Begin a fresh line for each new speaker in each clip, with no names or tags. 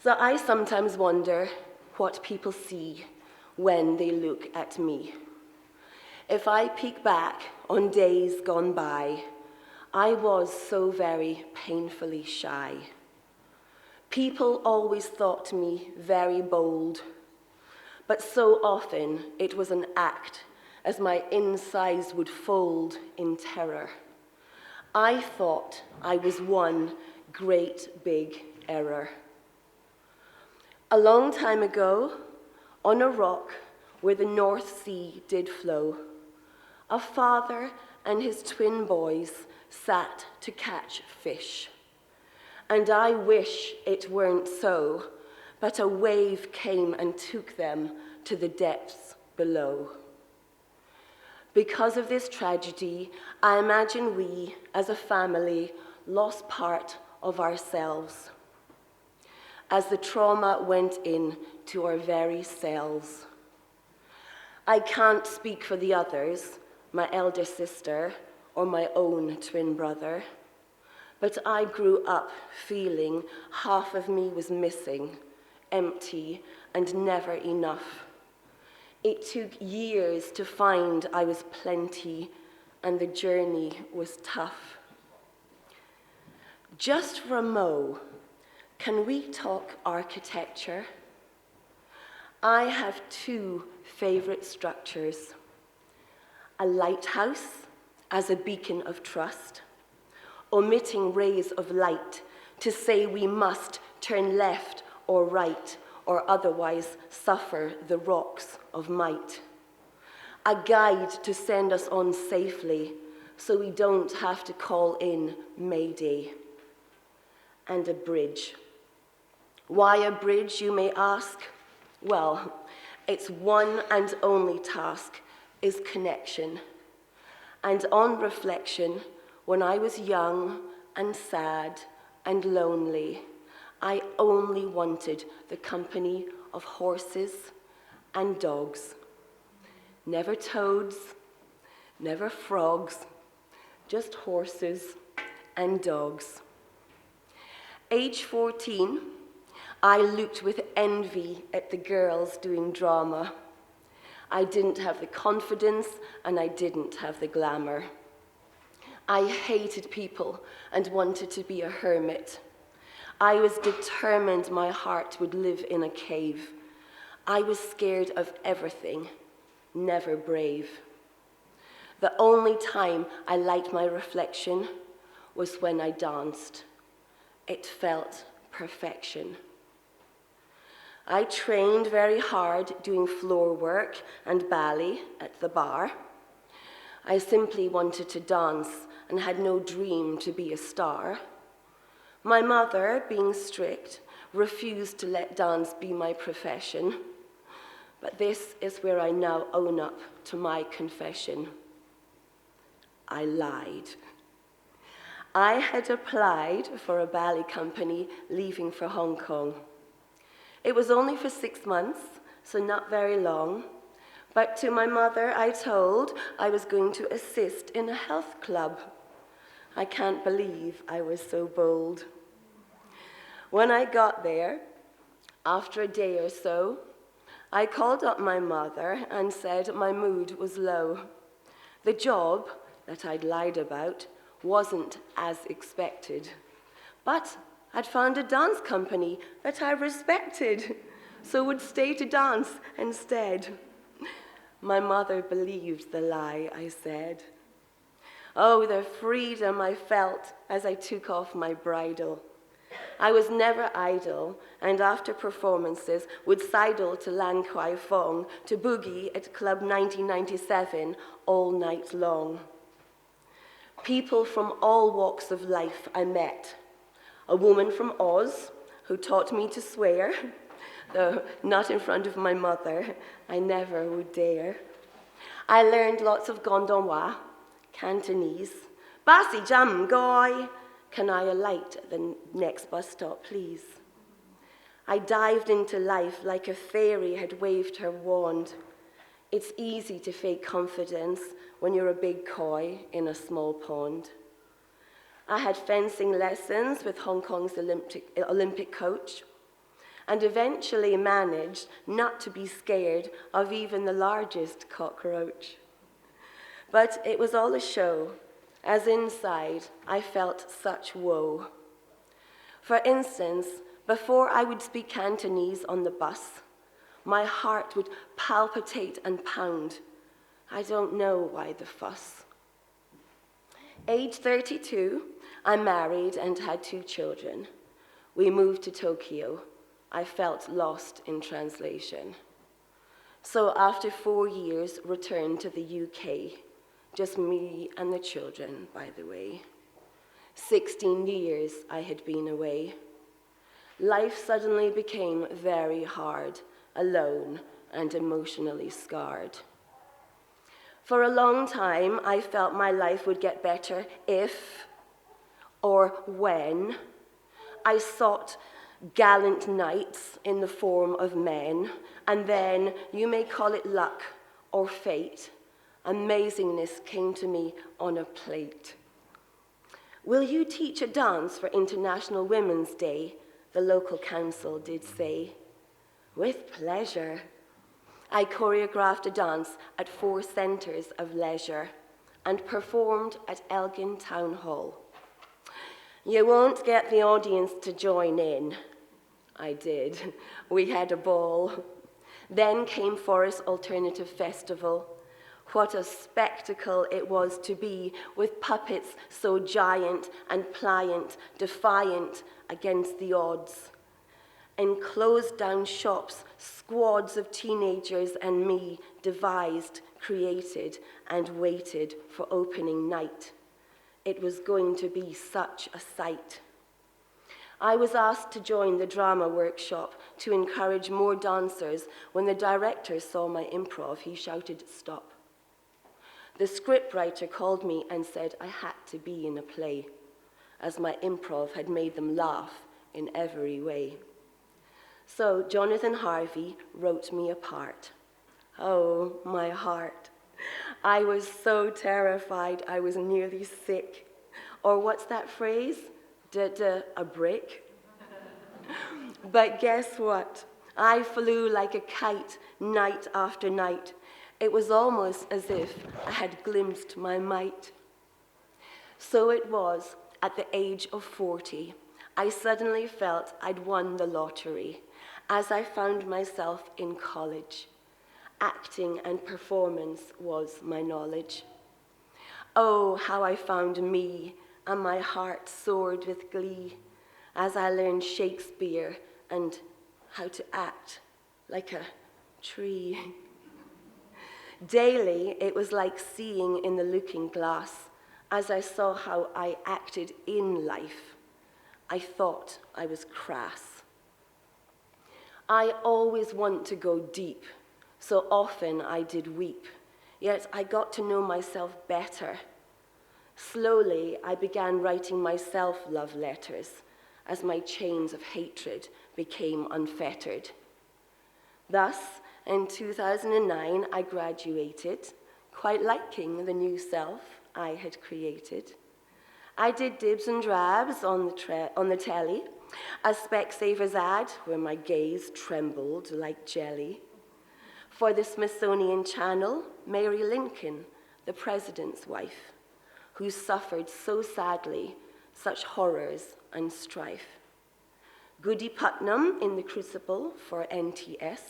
So I sometimes wonder what people see when they look at me. If I peek back on days gone by, I was so very painfully shy. People always thought me very bold, but so often it was an act as my insides would fold in terror. I thought I was one great big error. A long time ago, on a rock where the North Sea did flow, a father and his twin boys sat to catch fish. And I wish it weren't so, but a wave came and took them to the depths below. Because of this tragedy, I imagine we, as a family, lost part of ourselves, as the trauma went in to our very cells. I can't speak for the others, my elder sister, or my own twin brother, but I grew up feeling half of me was missing, empty, and never enough. It took years to find I was plenty, and the journey was tough. Just for a mo, can we talk architecture? I have two favorite structures: a lighthouse as a beacon of trust, omitting rays of light to say we must turn left or right or otherwise suffer the rocks of might. A guide to send us on safely so we don't have to call in Mayday. And a bridge. Why a bridge, you may ask? Well, its one and only task is connection. And on reflection, when I was young and sad and lonely, I only wanted the company of horses and dogs. Never toads, never frogs, just horses and dogs. Age 14, I looked with envy at the girls doing drama. I didn't have the confidence and I didn't have the glamour. I hated people and wanted to be a hermit. I was determined my heart would live in a cave. I was scared of everything, never brave. The only time I liked my reflection was when I danced. It felt perfection. I trained very hard doing floor work and ballet at the bar. I simply wanted to dance and had no dream to be a star. My mother, being strict, refused to let dance be my profession. But this is where I now own up to my confession. I lied. I had applied for a ballet company leaving for Hong Kong. It was only for 6 months, so not very long. But to my mother, I told I was going to assist in a health club. I can't believe I was so bold. When I got there, after a day or so, I called up my mother and said my mood was low. The job that I'd lied about wasn't as expected, but I'd found a dance company that I respected, so would stay to dance instead. My mother believed the lie I said. Oh, the freedom I felt as I took off my bridle. I was never idle, and after performances would sidle to Lan Kwai Fong to boogie at Club 1997 all night long. People from all walks of life I met. A woman from Oz who taught me to swear, though not in front of my mother, I never would dare. I learned lots of Gondonwa, Cantonese. Basi jam goi. Can I alight at the next bus stop, please? I dived into life like a fairy had waved her wand. It's easy to fake confidence when you're a big koi in a small pond. I had fencing lessons with Hong Kong's Olympic coach. and eventually managed not to be scared of even the largest cockroach. But it was all a show, as inside I felt such woe. For instance, before I would speak Cantonese on the bus, my heart would palpitate and pound. I don't know why the fuss. Age 32, I married and had 2 children. We moved to Tokyo. I felt lost in translation. So after 4 years, returned to the UK. Just me and the children, by the way. 16 years I had been away. Life suddenly became very hard, alone and emotionally scarred. For a long time, I felt my life would get better if, or when, I sought gallant knights in the form of men, and then, you may call it luck or fate, amazingness came to me on a plate. Will you teach a dance for International Women's Day? The local council did say. With pleasure. I choreographed a dance at 4 centres of leisure and performed at Elgin Town Hall. You won't get the audience to join in. I did. We had a ball. Then came Forest Alternative Festival. What a spectacle it was to be with puppets so giant and pliant, defiant against the odds. In closed-down shops, squads of teenagers and me devised, created, and waited for opening night. It was going to be such a sight. I was asked to join the drama workshop to encourage more dancers. When the director saw my improv, he shouted, "Stop." The scriptwriter called me and said I had to be in a play, as my improv had made them laugh in every way. So Jonathan Harvey wrote me a part. Oh, my heart. I was so terrified I was nearly sick. Or what's that phrase? A brick? But guess what? I flew like a kite night after night. It was almost as if I had glimpsed my might. So it was, at the age of 40, I suddenly felt I'd won the lottery, as I found myself in college. Acting and performance was my knowledge. Oh, how I found me, and my heart soared with glee, as I learned Shakespeare and how to act like a tree. Daily, it was like seeing in the looking glass, as I saw how I acted in life. I thought I was crass. I always want to go deep, so often I did weep, yet I got to know myself better. Slowly, I began writing myself love letters, as my chains of hatred became unfettered. Thus, in 2009, I graduated, quite liking the new self I had created. I did dibs and drabs on the telly, a Specsavers ad where my gaze trembled like jelly. For the Smithsonian Channel, Mary Lincoln, the president's wife, who suffered so sadly such horrors and strife. Goody Putnam in The Crucible for NTS,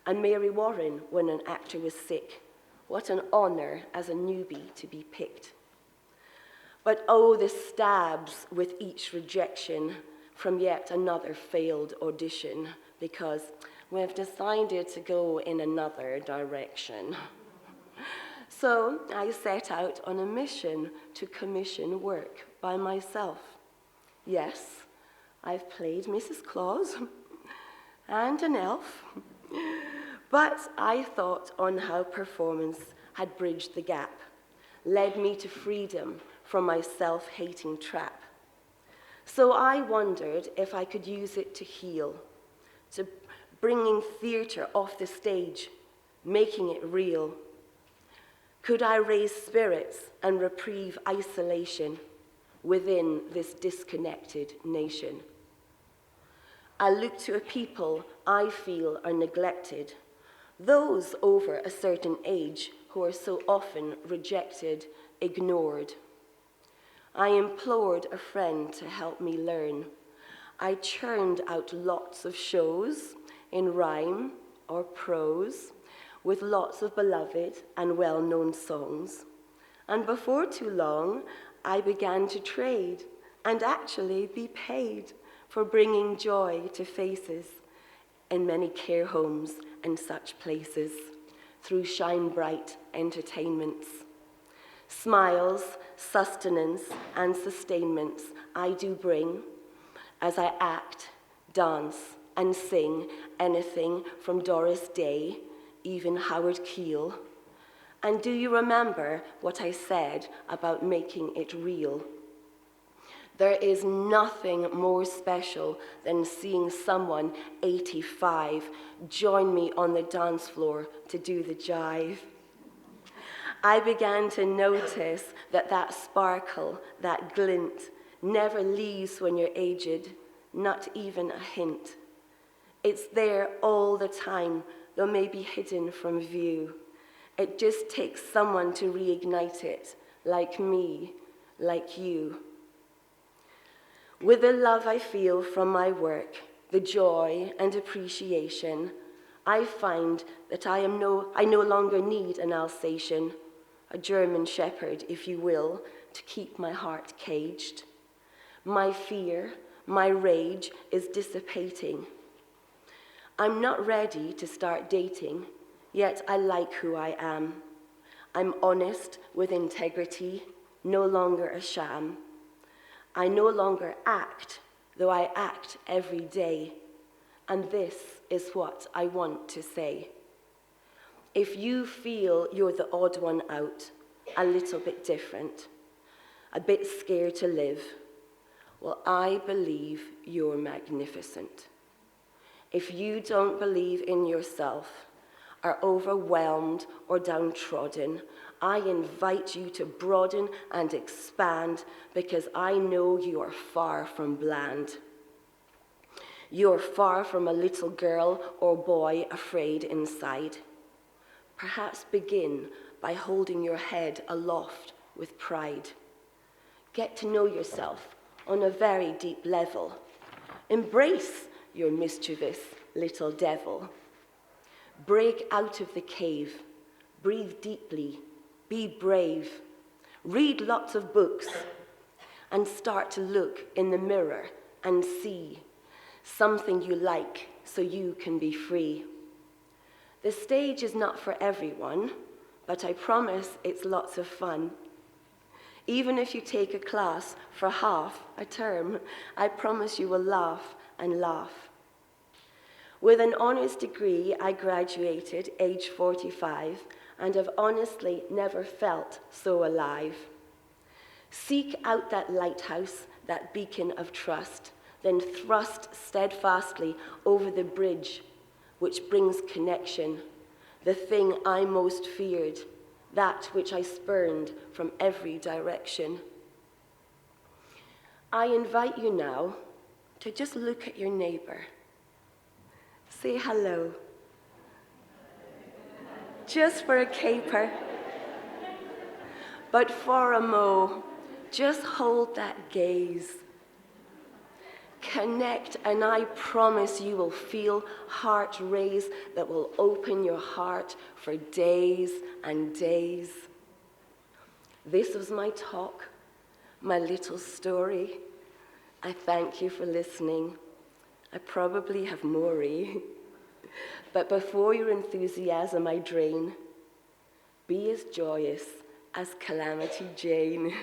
and Mary Warren when an actor was sick. What an honor as a newbie to be picked. But oh, the stabs with each rejection from yet another failed audition, because we've decided to go in another direction. So I set out on a mission to commission work by myself. Yes, I've played Mrs. Claus and an elf, but I thought on how performance had bridged the gap, led me to freedom from my self-hating trap. So I wondered if I could use it to heal, to bringing theater off the stage, making it real. Could I raise spirits and reprieve isolation within this disconnected nation? I look to a people I feel are neglected, those over a certain age who are so often rejected, ignored. I implored a friend to help me learn. I churned out lots of shows in rhyme or prose with lots of beloved and well-known songs. And before too long, I began to trade and actually be paid for bringing joy to faces in many care homes and such places through shine bright entertainments. Smiles, sustenance, and sustainments I do bring as I act, dance, and sing anything from Doris Day, even Howard Keel. And do you remember what I said about making it real? There is nothing more special than seeing someone 85 join me on the dance floor to do the jive. I began to notice that sparkle, that glint, never leaves when you're aged, not even a hint. It's there all the time, though maybe hidden from view. It just takes someone to reignite it, like me, like you. With the love I feel from my work, the joy and appreciation, I find that I no longer need an Alsatian, a German shepherd, if you will, to keep my heart caged. My fear, my rage is dissipating. I'm not ready to start dating, yet I like who I am. I'm honest with integrity, no longer a sham. I no longer act, though I act every day. And this is what I want to say. If you feel you're the odd one out, a little bit different, a bit scared to live, well, I believe you're magnificent. If you don't believe in yourself, are overwhelmed or downtrodden, I invite you to broaden and expand, because I know you are far from bland. You are far from a little girl or boy afraid inside. Perhaps begin by holding your head aloft with pride. Get to know yourself on a very deep level. Embrace your mischievous little devil. Break out of the cave. Breathe deeply. Be brave. Read lots of books and start to look in the mirror and see something you like so you can be free. The stage is not for everyone, but I promise it's lots of fun. Even if you take a class for half a term, I promise you will laugh and laugh. With an honours degree, I graduated age 45 and have honestly never felt so alive. Seek out that lighthouse, that beacon of trust, then thrust steadfastly over the bridge which brings connection, the thing I most feared, that which I spurned from every direction. I invite you now to just look at your neighbour. Say hello. Just for a caper. But for a mo, just hold that gaze. Connect, and I promise you will feel heart raise that will open your heart for days and days. This was my talk, my little story. I thank you for listening. I probably have more. But before your enthusiasm I drain, be as joyous as Calamity Jane.